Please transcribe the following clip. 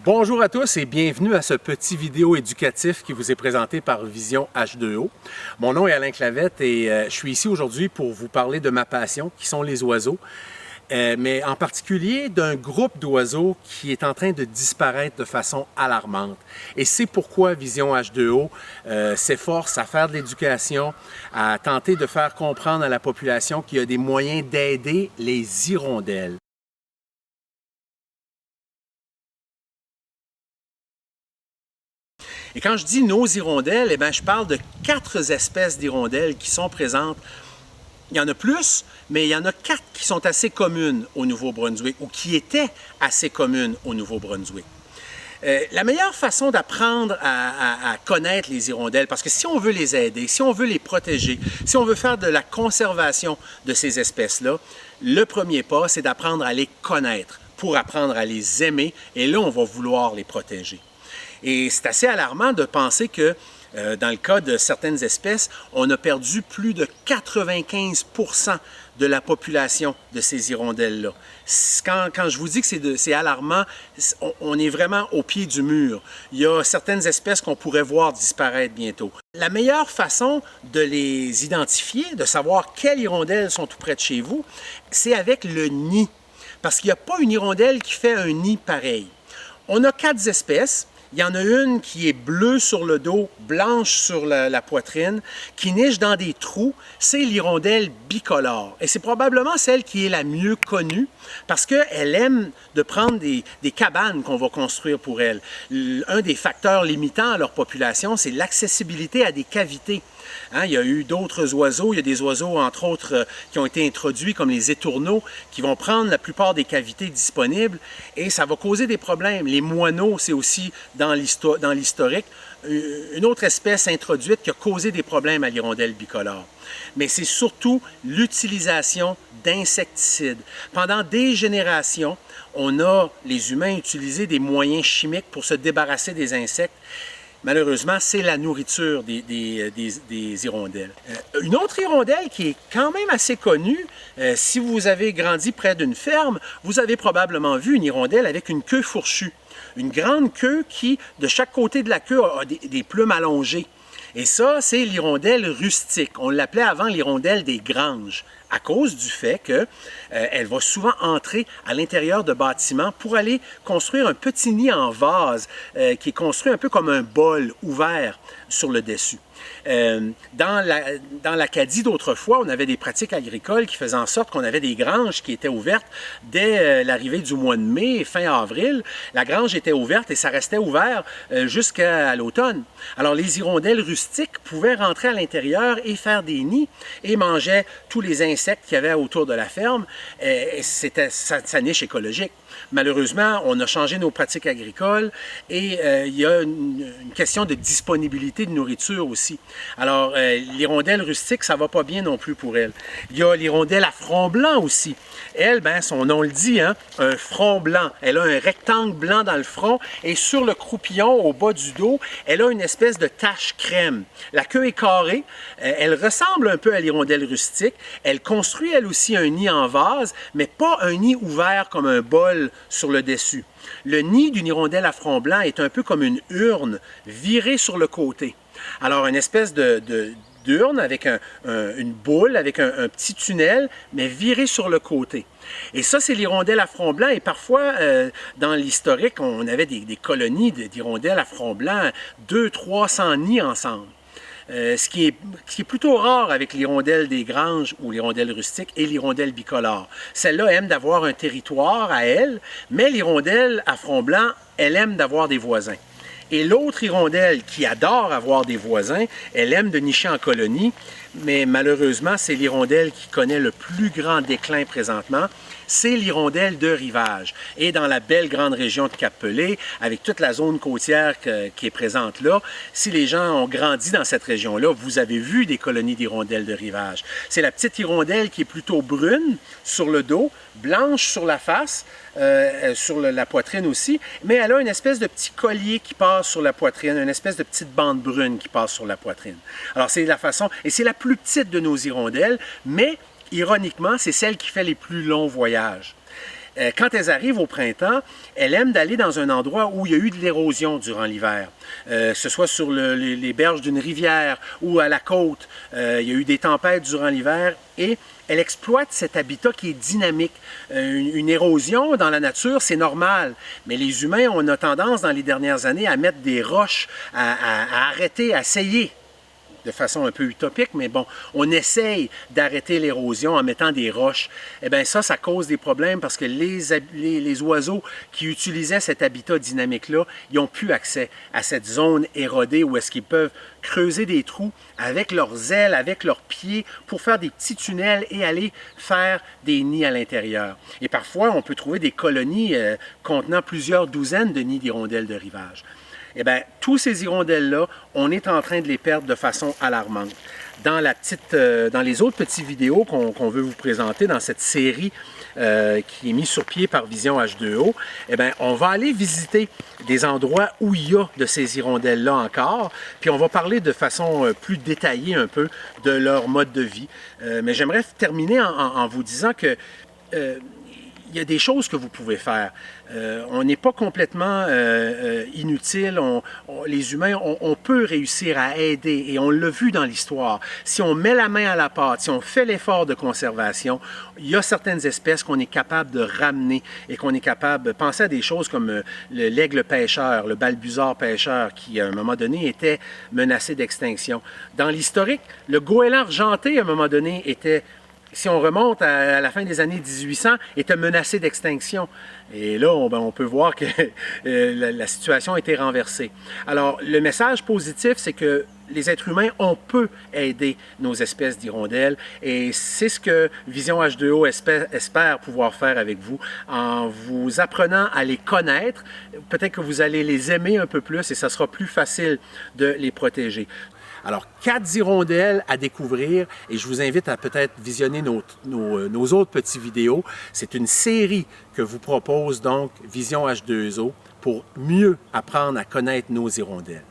Bonjour à tous et bienvenue à ce petit vidéo éducatif qui vous est présenté par Vision H2O. Mon nom est Alain Clavette et je suis ici aujourd'hui pour vous parler de ma passion qui sont les oiseaux, mais en particulier d'un groupe d'oiseaux qui est en train de disparaître de façon alarmante. Et c'est pourquoi Vision H2O s'efforce à faire de l'éducation, à tenter de faire comprendre à la population qu'il y a des moyens d'aider les hirondelles. Et quand je dis nos hirondelles, eh bien, je parle de 4 espèces d'hirondelles qui sont présentes. Il y en a plus, mais il y en a 4 qui sont assez communes au Nouveau-Brunswick ou qui étaient assez communes au Nouveau-Brunswick. La meilleure façon d'apprendre à connaître les hirondelles, parce que si on veut les aider, si on veut les protéger, si on veut faire de la conservation de ces espèces-là, le premier pas, c'est d'apprendre à les connaître pour apprendre à les aimer, et là, on va vouloir les protéger. Et c'est assez alarmant de penser que, dans le cas de certaines espèces, on a perdu plus de 95% de la population de ces hirondelles-là. Quand je vous dis que c'est alarmant, on est vraiment au pied du mur. Il y a certaines espèces qu'on pourrait voir disparaître bientôt. La meilleure façon de les identifier, de savoir quelles hirondelles sont tout près de chez vous, c'est avec le nid. Parce qu'il n'y a pas une hirondelle qui fait un nid pareil. On a 4 espèces. Il y en a une qui est bleue sur le dos, blanche sur la poitrine, qui niche dans des trous. C'est l'hirondelle bicolore. Et c'est probablement celle qui est la mieux connue parce qu'elle aime de prendre des cabanes qu'on va construire pour elle. Un des facteurs limitants à leur population, c'est l'accessibilité à des cavités. Hein, il y a eu d'autres oiseaux, il y a des oiseaux, entre autres, qui ont été introduits, comme les étourneaux, qui vont prendre la plupart des cavités disponibles et ça va causer des problèmes. Les moineaux, c'est aussi dans l'historique une autre espèce introduite qui a causé des problèmes à l'hirondelle bicolore. Mais c'est surtout l'utilisation d'insecticides. Pendant des générations, on a, les humains, utilisé des moyens chimiques pour se débarrasser des insectes. Malheureusement, c'est la nourriture des hirondelles. Une autre hirondelle qui est quand même assez connue, si vous avez grandi près d'une ferme, vous avez probablement vu une hirondelle avec une queue fourchue. Une grande queue qui, de chaque côté de la queue, a des plumes allongées. Et ça, c'est l'hirondelle rustique. On l'appelait avant l'hirondelle des granges, à cause du fait qu'elle va souvent entrer à l'intérieur de bâtiments pour aller construire un petit nid en vase qui est construit un peu comme un bol ouvert sur le dessus. Dans l'Acadie d'autrefois, on avait des pratiques agricoles qui faisaient en sorte qu'on avait des granges qui étaient ouvertes dès l'arrivée du mois de mai, fin avril. La grange était ouverte et ça restait ouvert jusqu'à l'automne. Alors les hirondelles rustiques pouvaient rentrer à l'intérieur et faire des nids et mangeaient tous les insectes qu'il y avait autour de la ferme. C'était sa niche écologique. Malheureusement, on a changé nos pratiques agricoles et il y a une question de disponibilité de nourriture aussi. Alors, l'hirondelle rustique, ça va pas bien non plus pour elle. Il y a l'hirondelle à front blanc aussi. Elle, ben, son nom le dit, hein, un front blanc. Elle a un rectangle blanc dans le front et sur le croupillon, au bas du dos, elle a une espèce de tache crème. La queue est carrée. Elle ressemble un peu à l'hirondelle rustique. Elle construit, elle aussi, un nid en vase, mais pas un nid ouvert comme un bol sur le dessus. Le nid d'une hirondelle à front blanc est un peu comme une urne virée sur le côté. Alors, une espèce d'urne avec une boule, avec un petit tunnel, mais virée sur le côté. Et ça, c'est l'hirondelle à front blanc. Et parfois, dans l'historique, on avait des colonies d'hirondelles à front blanc, 200-300 nids ensemble. Ce qui est plutôt rare avec l'hirondelle des granges ou l'hirondelle rustique et l'hirondelle bicolore. Celle-là aime d'avoir un territoire à elle, mais l'hirondelle à front blanc, elle aime d'avoir des voisins. Et l'autre hirondelle qui adore avoir des voisins, elle aime de nicher en colonie, mais malheureusement, c'est l'hirondelle qui connaît le plus grand déclin présentement. C'est l'hirondelle de rivage. Et dans la belle grande région de Cap-Pelé, avec toute la zone côtière qui est présente là, si les gens ont grandi dans cette région-là, vous avez vu des colonies d'hirondelles de rivage. C'est la petite hirondelle qui est plutôt brune sur le dos, blanche sur la face, sur la poitrine aussi, mais elle a une espèce de petit collier qui passe sur la poitrine, une espèce de petite bande brune qui passe sur la poitrine. Alors c'est la façon, et c'est la plus petite de nos hirondelles, mais ironiquement, c'est celle qui fait les plus longs voyages. Quand elles arrivent au printemps, elles aiment d'aller dans un endroit où il y a eu de l'érosion durant l'hiver. Que ce soit sur les berges d'une rivière ou à la côte, il y a eu des tempêtes durant l'hiver et elle exploite cet habitat qui est dynamique. Une érosion dans la nature, c'est normal, mais les humains, on a tendance dans les dernières années à mettre des roches, à arrêter, à essayer de façon un peu utopique, mais bon, on essaye d'arrêter l'érosion en mettant des roches. Eh bien ça cause des problèmes parce que les oiseaux qui utilisaient cet habitat dynamique-là, ils n'ont plus accès à cette zone érodée où est-ce qu'ils peuvent creuser des trous avec leurs ailes, avec leurs pieds, pour faire des petits tunnels et aller faire des nids à l'intérieur. Et parfois, on peut trouver des colonies contenant plusieurs douzaines de nids d'hirondelles de rivage. Eh bien, tous ces hirondelles-là, on est en train de les perdre de façon alarmante. Dans les autres petites vidéos qu'on veut vous présenter dans cette série qui est mise sur pied par Vision H2O, eh bien, on va aller visiter des endroits où il y a de ces hirondelles-là encore, puis on va parler de façon plus détaillée un peu de leur mode de vie. Mais j'aimerais terminer en vous disant que il y a des choses que vous pouvez faire. On n'est pas complètement inutile. Les humains, on peut réussir à aider et on l'a vu dans l'histoire. Si on met la main à la pâte, si on fait l'effort de conservation, il y a certaines espèces qu'on est capable de ramener et qu'on est capable de penser à des choses comme l'aigle pêcheur, le balbuzard pêcheur qui, à un moment donné, était menacé d'extinction. Dans l'historique, le goéland argenté, à un moment donné, était, si on remonte à la fin des années 1800, était menacé d'extinction. Et là, on peut voir que la situation a été renversée. Alors, le message positif, c'est que les êtres humains, on peut aider nos espèces d'hirondelles et c'est ce que Vision H2O espère pouvoir faire avec vous en vous apprenant à les connaître. Peut-être que vous allez les aimer un peu plus et ça sera plus facile de les protéger. Alors, 4 hirondelles à découvrir et je vous invite à peut-être visionner nos autres petites vidéos. C'est une série que vous propose donc Vision H2O pour mieux apprendre à connaître nos hirondelles.